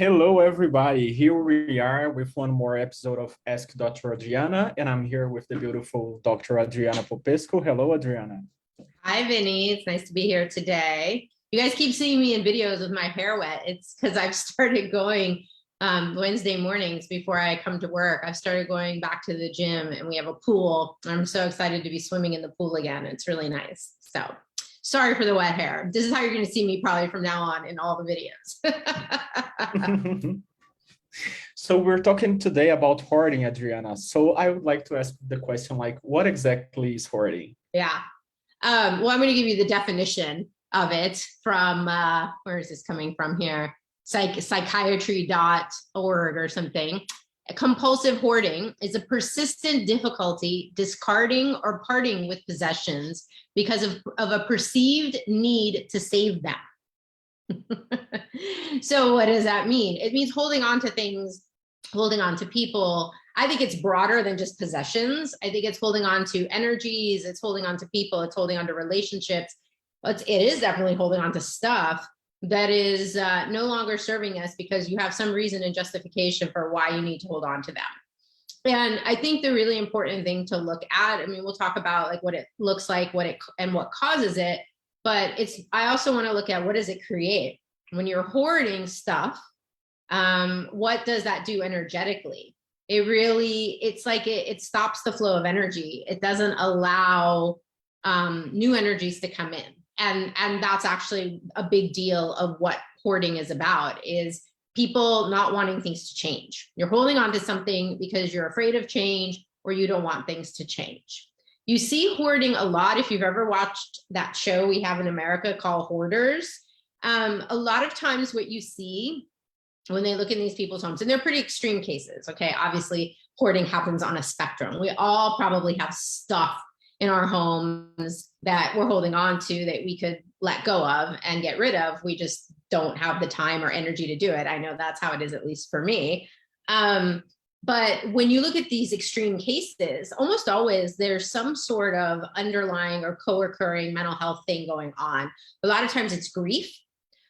Hello, everybody. Here we are with one more episode of Ask Dr. Adriana, and I'm here with the beautiful Dr. Adriana Popescu. Hello, Adriana. Hi, Vinny. It's nice to be here today. You guys keep seeing me in videos with my hair wet. It's because I've started going Wednesday mornings before I come to work. I've started going back to the gym and we have a pool. I'm so excited to be swimming in the pool again. It's really nice. So sorry for the wet hair. This is how you're going to see me probably from now on in all the videos. So we're talking today about hoarding, Adriana. So I would like to ask the question, like, what exactly is hoarding? Yeah. Well, I'm going to give you the definition of it from, where is this coming from here? Psychiatry.org or something. Compulsive hoarding is a persistent difficulty discarding or parting with possessions because of a perceived need to save them. So what does that mean? It means holding on to things, holding on to people. I think it's broader than just possessions. I think it's holding on to energies, it's holding on to people, it's holding on to relationships. It is definitely holding on to stuff that is no longer serving us because you have some reason and justification for why you need to hold on to them. And I think the really important thing to look at, I mean, we'll talk about like what it looks like, what causes it, but I also want to look at what does it create? When you're hoarding stuff, what does that do energetically? It's like it stops the flow of energy. It doesn't allow new energies to come in. And that's actually a big deal of what hoarding is about, is people not wanting things to change. You're holding on to something because you're afraid of change or you don't want things to change. You see hoarding a lot if you've ever watched that show we have in America called Hoarders. A lot of times what you see when they look in these people's homes, and they're pretty extreme cases, okay? Obviously, hoarding happens on a spectrum. We all probably have stuff in our homes that we're holding on to that we could let go of and get rid of. We just don't have the time or energy to do it. I know that's how it is, at least for me. But when you look at these extreme cases, almost always there's some sort of underlying or co-occurring mental health thing going on. A lot of times it's grief.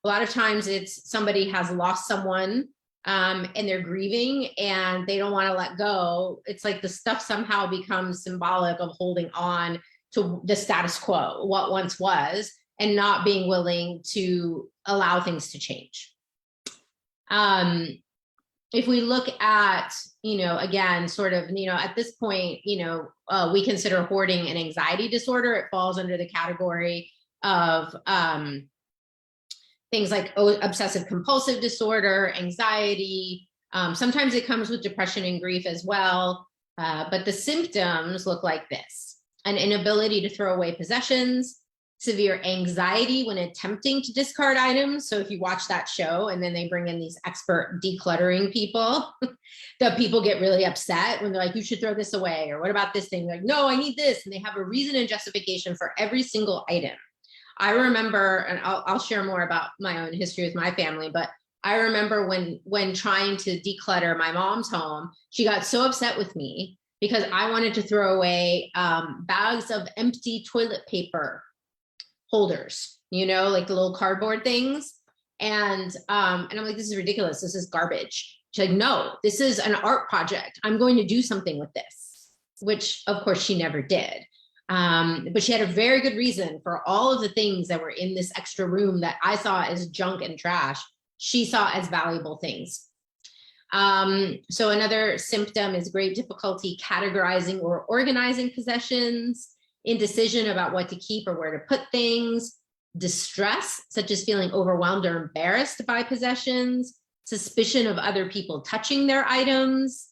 A lot of times it's somebody has lost someone and they're grieving and they don't want to let go. It's like the stuff somehow becomes symbolic of holding on to the status quo, what once was, and not being willing to allow things to change. If we look at, again, sort of, at this point, we consider hoarding an anxiety disorder. It falls under the category of things like obsessive compulsive disorder, anxiety. Sometimes it comes with depression and grief as well. But the symptoms look like this: an inability to throw away possessions, severe anxiety when attempting to discard items. So if you watch that show and then they bring in these expert decluttering people, the people get really upset when they're like, you should throw this away, or what about this thing? They're like, no, I need this. And they have a reason and justification for every single item. I remember, and I'll share more about my own history with my family, but I remember when trying to declutter my mom's home, she got so upset with me because I wanted to throw away bags of empty toilet paper holders, like the little cardboard things. And I'm like, this is ridiculous. This is garbage. She's like, no, this is an art project. I'm going to do something with this, which of course she never did. But she had a very good reason for all of the things that were in this extra room that I saw as junk and trash. She saw as valuable things. So another symptom is great difficulty categorizing or organizing possessions, indecision about what to keep or where to put things, distress, such as feeling overwhelmed or embarrassed by possessions, suspicion of other people touching their items,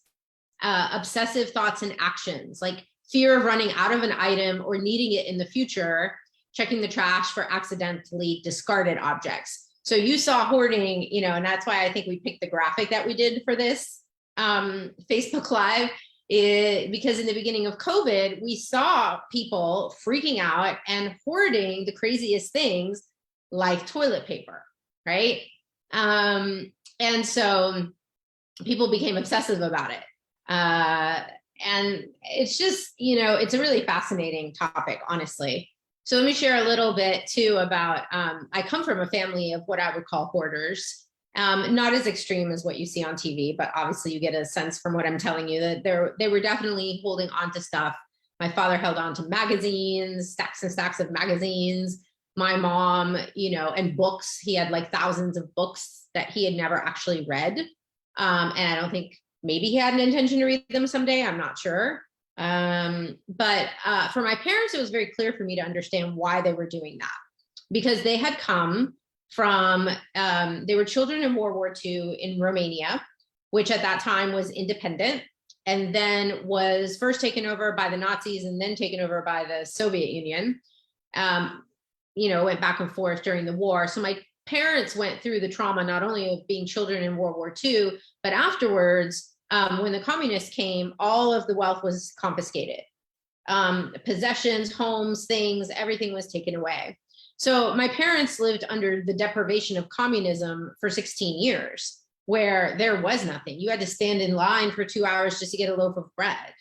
obsessive thoughts and actions, like fear of running out of an item or needing it in the future, checking the trash for accidentally discarded objects. So you saw hoarding, and that's why I think we picked the graphic that we did for this Facebook Live, because in the beginning of COVID, we saw people freaking out and hoarding the craziest things like toilet paper, right? And so people became obsessive about it. And it's just, it's a really fascinating topic, honestly. So let me share a little bit too about, I come from a family of what I would call hoarders. Not as extreme as what you see on TV, but obviously you get a sense from what I'm telling you that they were definitely holding on to stuff. My father held on to magazines, stacks and stacks of magazines. My mom, and books. He had like thousands of books that he had never actually read. And I don't think, maybe he had an intention to read them someday. I'm not sure. But for my parents, it was very clear for me to understand why they were doing that, because they had come from, they were children in World War II in Romania, which at that time was independent, and then was first taken over by the Nazis and then taken over by the Soviet Union. Went back and forth during the war. So my parents went through the trauma, not only of being children in World War II, but afterwards, when the communists came, all of the wealth was confiscated. Possessions, homes, things, everything was taken away. So my parents lived under the deprivation of communism for 16 years, where there was nothing. You had to stand in line for 2 hours just to get a loaf of bread.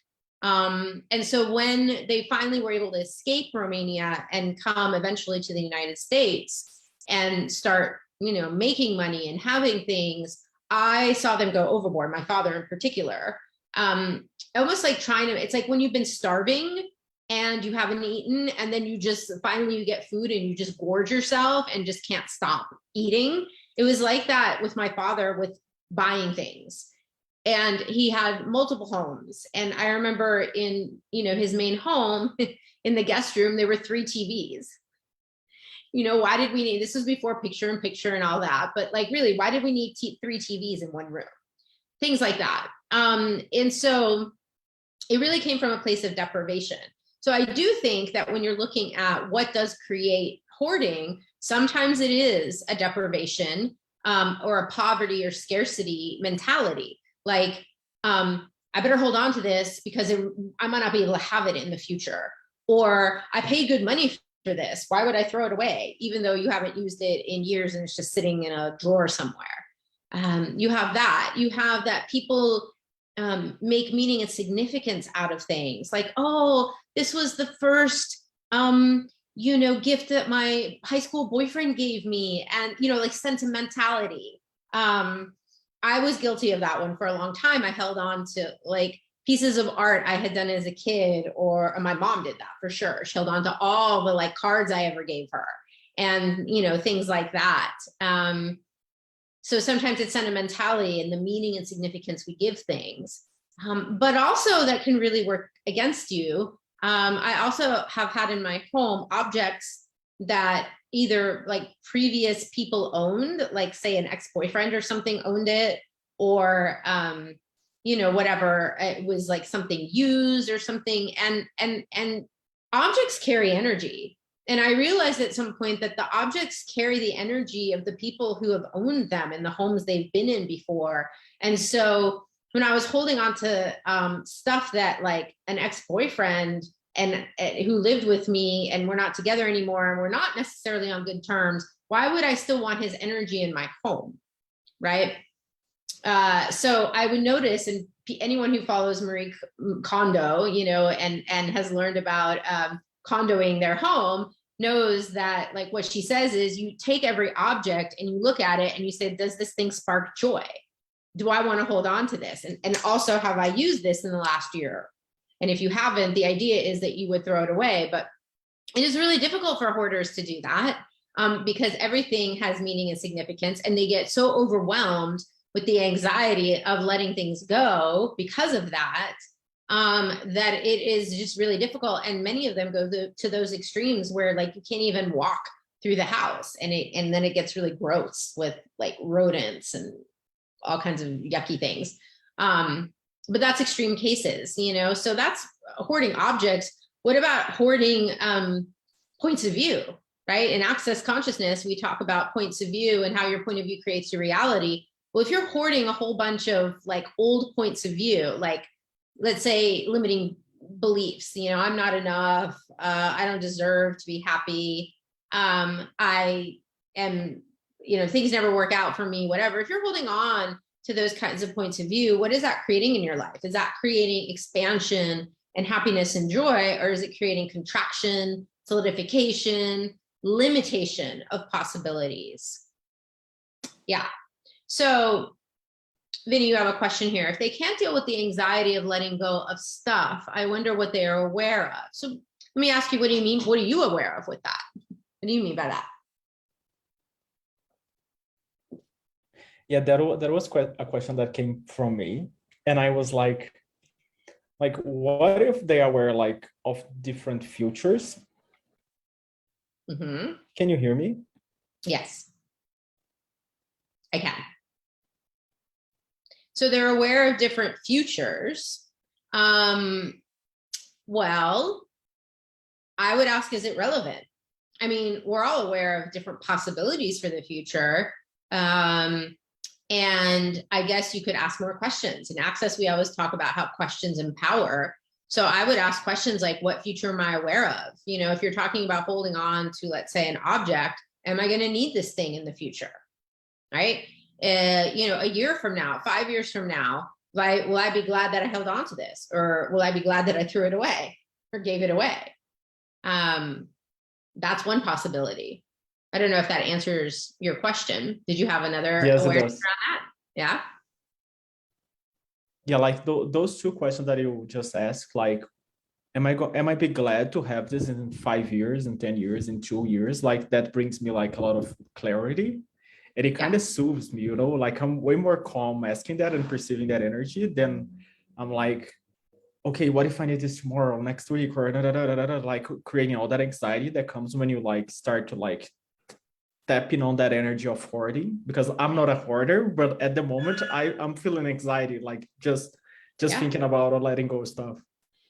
And so when they finally were able to escape Romania and come eventually to the United States and start, making money and having things, I saw them go overboard, my father in particular. Almost like it's like when you've been starving and you haven't eaten, and then you finally you get food and you just gorge yourself and just can't stop eating. It was like that with my father with buying things. And he had multiple homes. And I remember in, his main home, in the guest room, there were 3 TVs. Why did we need, this was before picture in picture and all that, but like, really, why did we need 3 TVs in one room? Things like that. And so it really came from a place of deprivation. So I do think that when you're looking at what does create hoarding, sometimes it is a deprivation or a poverty or scarcity mentality. Like, I better hold on to this because I might not be able to have it in the future. Or I paid good money for this. Why would I throw it away? Even though you haven't used it in years and it's just sitting in a drawer somewhere. You have that people make meaning and significance out of things. Like, oh, this was the first, gift that my high school boyfriend gave me. And, like sentimentality. I was guilty of that one for a long time. I held on to like pieces of art I had done as a kid, or my mom did that for sure. She held on to all the like cards I ever gave her and, things like that. So sometimes it's sentimentality and the meaning and significance we give things, but also that can really work against you. I also have had in my home objects that either like previous people owned, like say an ex-boyfriend or something owned it, or, whatever, it was like something used or something. And objects carry energy. And I realized at some point that the objects carry the energy of the people who have owned them in the homes they've been in before. And so when I was holding on to stuff that like an ex-boyfriend and who lived with me and we're not together anymore and we're not necessarily on good terms, why would I still want his energy in my home, right? So I would notice, and anyone who follows Marie Kondo, and has learned about condoing their home knows that like what she says is you take every object and you look at it and you say, does this thing spark joy? Do I want to hold on to this? And also, have I used this in the last year? And if you haven't, the idea is that you would throw it away. But it is really difficult for hoarders to do that because everything has meaning and significance, and they get so overwhelmed with the anxiety of letting things go because of that, that it is just really difficult. And many of them go to those extremes where like you can't even walk through the house, and then it gets really gross with like rodents and all kinds of yucky things. But that's extreme cases, so that's hoarding objects. What about hoarding points of view, right? In Access Consciousness, we talk about points of view and how your point of view creates your reality. Well, if you're hoarding a whole bunch of like old points of view, like let's say limiting beliefs, I'm not enough, I don't deserve to be happy, I am, things never work out for me, whatever. If you're holding on to those kinds of points of view, what is that creating in your life? Is that creating expansion and happiness and joy, or is it creating contraction, solidification, limitation of possibilities? Yeah. So Vinny, you have a question here. If they can't deal with the anxiety of letting go of stuff, I wonder what they are aware of. So let me ask you, what do you mean? What are you aware of with that? What do you mean by that? Yeah, that was quite a question that came from me. And I was like, what if they are aware like of different futures? Mm-hmm. Can you hear me? Yes, I can. So they're aware of different futures. Well, I would ask, is it relevant? I mean, we're all aware of different possibilities for the future. And I guess you could ask more questions. In Access, we always talk about how questions empower. So I would ask questions like, what future am I aware of? You know, if you're talking about holding on to, let's say, an object, am I going to need this thing in the future? Right? You know, a year from now, 5 years from now, will I be glad that I held on to this? Or will I be glad that I threw it away or gave it away? That's one possibility. I don't know if that answers your question. Did you have another Yes, awareness it does. around that? Yeah. Yeah, like those two questions that you just asked, like, am I be glad to have this in 5 years, in 10 years, in 2 years? Like that brings me like a lot of clarity. And it kind of soothes me, you know, like I'm way more calm asking that and perceiving that energy. Then I'm like, okay, what if I need this tomorrow, next week, or like creating all that anxiety that comes when you like start to like tapping on that energy of hoarding. Because I'm not a hoarder, but at the moment I'm feeling anxiety, like just thinking about or letting go of stuff.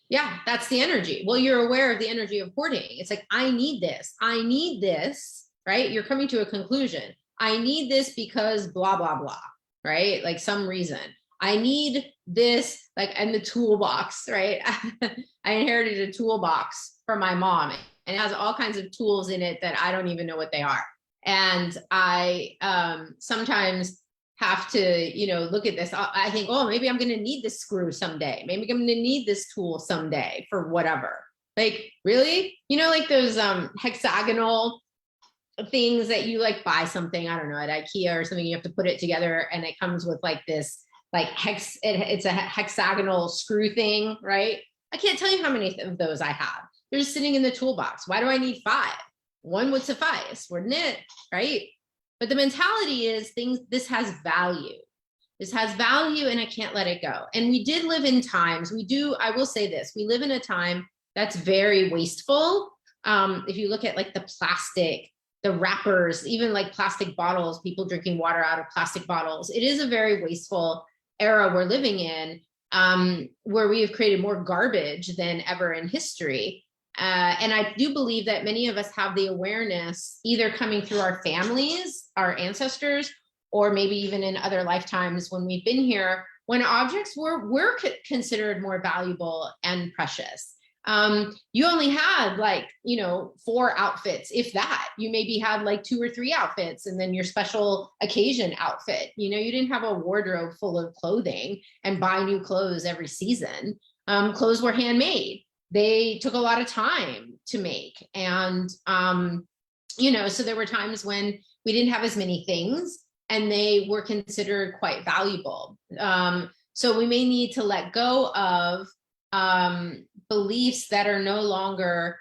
Yeah, that's the energy. Well, you're aware of the energy of hoarding. It's like, I need this, right? You're coming to a conclusion. I need this because blah, blah, blah, right? Like some reason. I need this, like, and the toolbox, right? I inherited a toolbox from my mom, and it has all kinds of tools in it that I don't even know what they are. And I sometimes have to, you know, look at this. I think, oh, maybe I'm going to need this screw someday. Maybe I'm going to need this tool someday for whatever. Like, really? You know, like those hexagonal things that you like buy something, I don't know, at IKEA or something, you have to put it together and it comes with like this, like it's a hexagonal screw thing, right? I can't tell you how many of those I have. They're just sitting in the toolbox. Why do I need 5? One would suffice, wouldn't it? Right? But the mentality is this has value. This has value and I can't let it go. And we did live in times, I will say this, we live in a time that's very wasteful. If you look at like the plastic, the wrappers, even like plastic bottles, people drinking water out of plastic bottles. It is a very wasteful era we're living in, where we have created more garbage than ever in history. And I do believe that many of us have the awareness either coming through our families, our ancestors, or maybe even in other lifetimes when we've been here, when objects were considered more valuable and precious. You only had like, 4 outfits, if that. You maybe had like 2 or 3 outfits and then your special occasion outfit. You didn't have a wardrobe full of clothing and buy new clothes every season. Clothes were handmade. They took a lot of time to make. And, so there were times when we didn't have as many things and they were considered quite valuable. So we may need to let go of beliefs that are no longer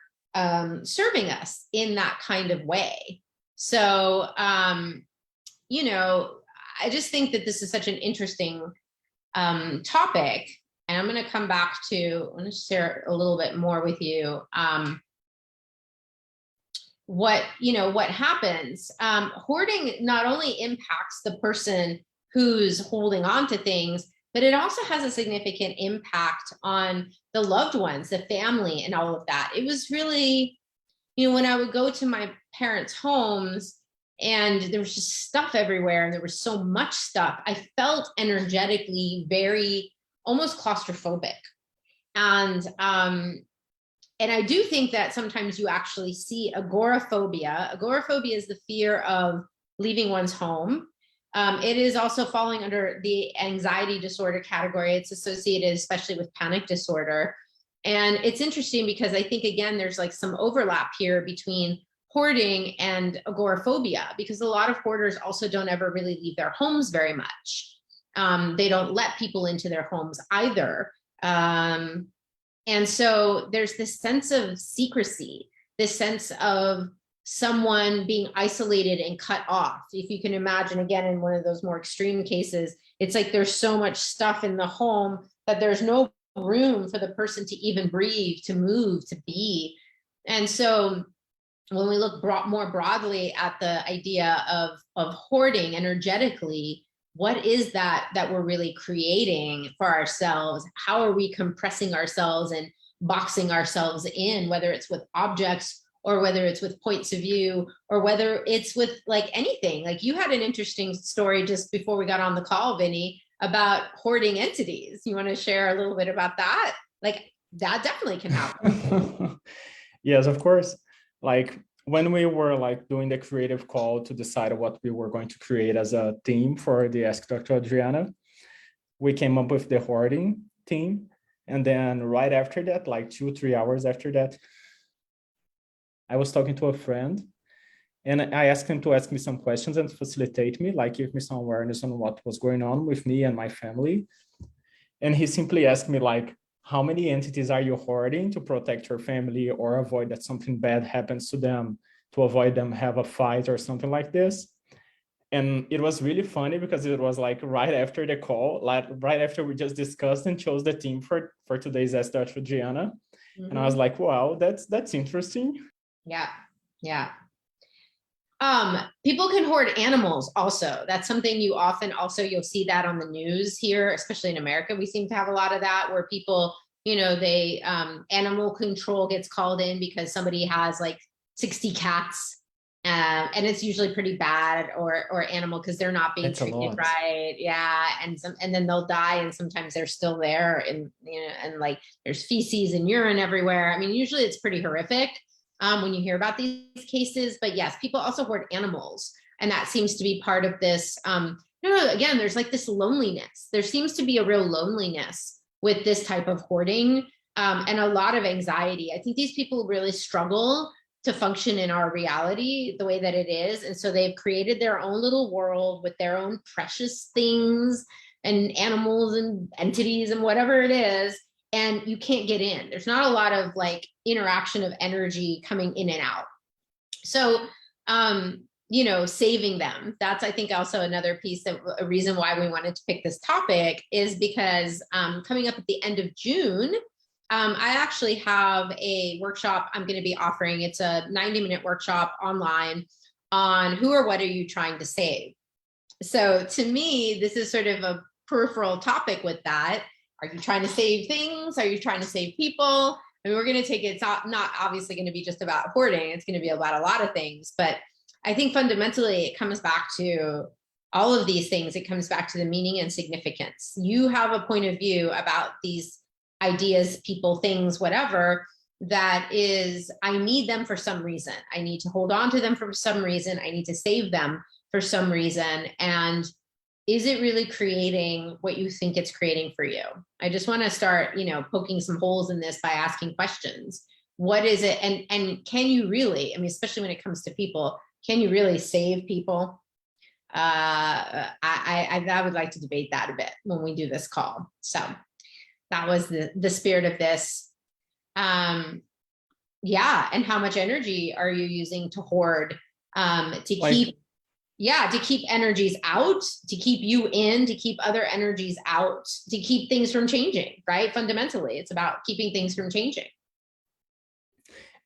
serving us in that kind of way. So, I just think that this is such an interesting topic. And I'm going to come back to, I want to share a little bit more with you. What happens. Hoarding not only impacts the person who's holding on to things, but it also has a significant impact on the loved ones, the family, and all of that. It was really, when I would go to my parents' homes and there was just stuff everywhere and there was so much stuff, I felt energetically very almost claustrophobic. And I do think that sometimes you actually see agoraphobia. Agoraphobia is the fear of leaving one's home. It is also falling under the anxiety disorder category. It's associated especially with panic disorder. And it's interesting because I think, again, there's like some overlap here between hoarding and agoraphobia, because a lot of hoarders also don't ever really leave their homes very much. They don't let people into their homes either. And so there's this sense of secrecy, this sense of someone being isolated and cut off. If you can imagine, again, in one of those more extreme cases, it's like there's so much stuff in the home that there's no room for the person to even breathe, to move, to be. And so when we look more broadly at the idea of hoarding energetically, what is that we're really creating for ourselves? How are we compressing ourselves and boxing ourselves in, whether it's with objects or whether it's with points of view or whether it's with like anything? Like you had an interesting story just before we got on the call, Vinny, about hoarding entities. You want to share a little bit about that? Like that definitely can happen. Yes, of course. Like when we were like doing the creative call to decide what we were going to create as a theme for the Ask Dr. Adriana, we came up with the hoarding theme. And then right after that, like 2-3 hours after that, I was talking to a friend and I asked him to ask me some questions and facilitate me, like give me some awareness on what was going on with me and my family. And he simply asked me like, how many entities are you hoarding to protect your family or avoid that something bad happens to them, to avoid them have a fight or something like this? And it was really funny because it was like right after the call, like right after we just discussed and chose the theme for today's Ask Dr. Adriana. Mm-hmm. And I was like, wow, that's interesting. Yeah. Yeah. People can hoard animals also. That's something you often also, you'll see that on the news here, especially in America. We seem to have a lot of that where people, you know, they, animal control gets called in because somebody has like 60 cats. And it's usually pretty bad or animal because they're not being treated right. Yeah. And then they'll die. And sometimes they're still there and, you know, and like there's feces and urine everywhere. I mean, usually it's pretty horrific. When you hear about these cases, but yes, people also hoard animals. And that seems to be part of this, again, there's like this loneliness. There seems to be a real loneliness with this type of hoarding and a lot of anxiety. I think these people really struggle to function in our reality the way that it is. And so they've created their own little world with their own precious things and animals and entities and whatever it is. And you can't get in. There's not a lot of like interaction of energy coming in and out. So, saving them, that's, I think, also another piece of a reason why we wanted to pick this topic is because coming up at the end of June, I actually have a workshop I'm going to be offering. It's a 90-minute workshop online on who or what are you trying to save? So to me, this is sort of a peripheral topic with that. Are you trying to save things? Are you trying to save people? I mean, we're going to take it. It's not obviously going to be just about hoarding. It's going to be about a lot of things. But I think fundamentally it comes back to all of these things. It comes back to the meaning and significance. You have a point of view about these ideas, people, things, whatever, that is, I need them for some reason. I need to hold on to them for some reason. I need to save them for some reason. And is it really creating what you think it's creating for you? I just want to start, poking some holes in this by asking questions. What is it? And can you really, I mean, especially when it comes to people, can you really save people? I would like to debate that a bit when we do this call. So that was the spirit of this. And how much energy are you using to hoard, to keep energies out, to keep you in, to keep other energies out, to keep things from changing, right? Fundamentally, it's about keeping things from changing.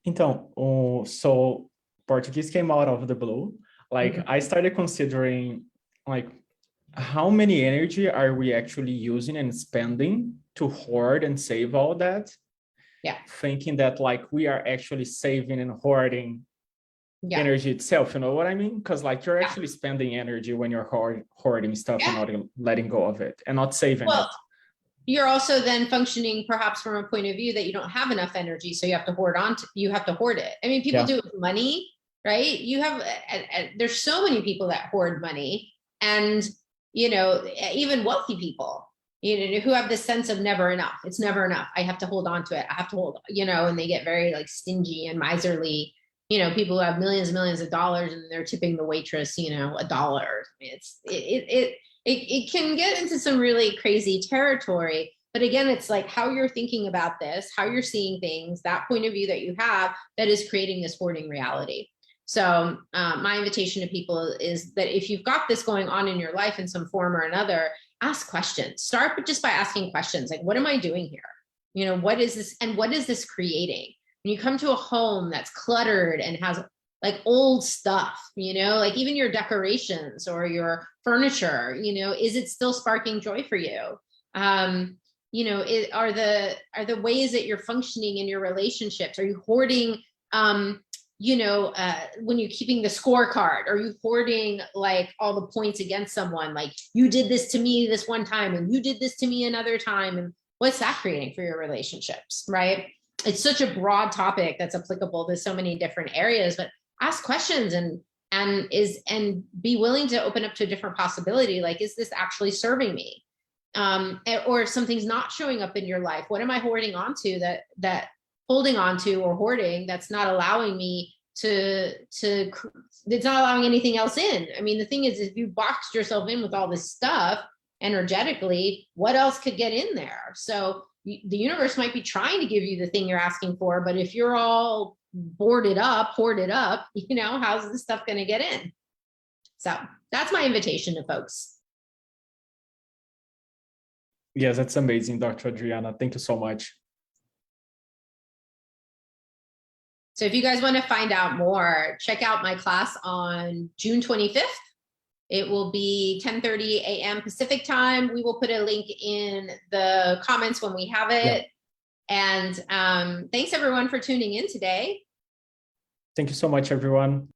Então, so Portuguese came out of the blue. Like I started considering like how many energy are we actually using and spending to hoard and save all that? Yeah. Thinking that like we are actually saving and hoarding energy itself, you know what I mean? Because like you're actually spending energy when you're hoarding stuff and not letting go of it and not saving it. You're also then functioning perhaps from a point of view that you don't have enough energy, so you have to hoard it. I mean, people do it with money, right? You have there's so many people that hoard money, and even wealthy people, who have this sense of never enough. It's never enough. I have to hold on to it. I have to hold, and they get very like stingy and miserly. people who have millions and millions of dollars and they're tipping the waitress, $1. I mean, it can get into some really crazy territory. But again, it's like how you're thinking about this, how you're seeing things, that point of view that you have that is creating this hoarding reality. So my invitation to people is that if you've got this going on in your life in some form or another, ask questions. Start just by asking questions like, what am I doing here? What is this? And what is this creating? When you come to a home that's cluttered and has like old stuff, like even your decorations or your furniture, is it still sparking joy for you? Are the ways that you're functioning in your relationships? Are you hoarding, when you're keeping the scorecard? Are you hoarding like all the points against someone? Like you did this to me this one time and you did this to me another time. And what's that creating for your relationships, right? It's such a broad topic that's applicable to so many different areas, but ask questions and be willing to open up to a different possibility. Like, is this actually serving me? Or if something's not showing up in your life, what am I holding onto that holding onto or hoarding that's not allowing me it's not allowing anything else in? I mean, the thing is, if you boxed yourself in with all this stuff energetically, what else could get in there? So the universe might be trying to give you the thing you're asking for, but if you're all hoarded up, how's this stuff going to get in? So that's my invitation to folks. Yes, that's amazing, Dr. Adriana. Thank you so much. So if you guys want to find out more, check out my class on June 25th. It will be 10:30 a.m. Pacific time. We will put a link in the comments when we have it. Yeah. And thanks everyone for tuning in today. Thank you so much, everyone.